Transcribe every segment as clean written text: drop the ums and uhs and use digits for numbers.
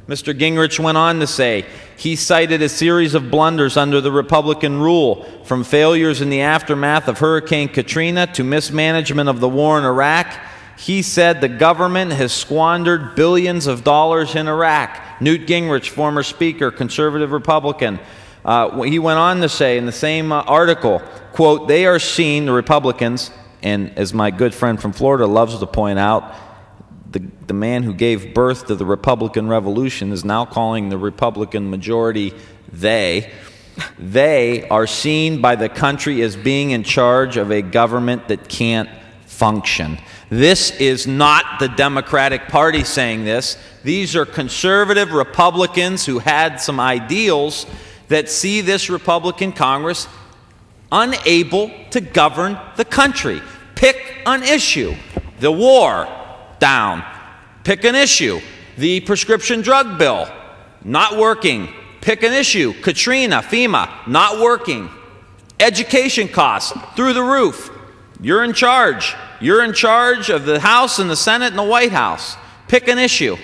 Mr. Gingrich went on to say he cited a series of blunders under the Republican rule, from failures in the aftermath of Hurricane Katrina to mismanagement of the war in Iraq. He said the government has squandered billions of dollars in Iraq. Newt Gingrich, former speaker, conservative Republican, he went on to say in the same article, quote, they are seen, the Republicans, and as my good friend from Florida loves to point out, the man who gave birth to the Republican Revolution is now calling the Republican majority they. They are seen by the country as being in charge of a government that can't function. This is not the Democratic Party saying this. These are conservative Republicans who had some ideals that see this Republican Congress unable to govern the country. Pick an issue. The war, down. Pick an issue. The prescription drug bill, not working. Pick an issue. Katrina, FEMA, not working. Education costs, through the roof. You're in charge. You're in charge of the House and the Senate and the White House. Pick an issue.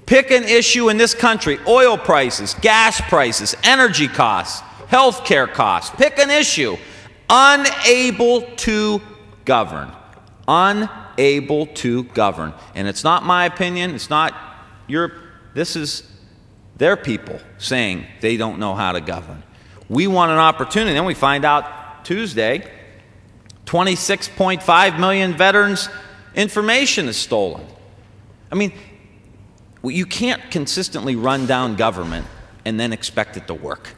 Pick an issue in this country. Oil prices, gas prices, energy costs, health care costs. Pick an issue. Unable to govern. Unable to govern. And it's not my opinion. It's not your. This is their people saying they don't know how to govern. We want an opportunity. Then we find out Tuesday, 26.5 million veterans' information is stolen. I mean, you can't consistently run down government and then expect it to work.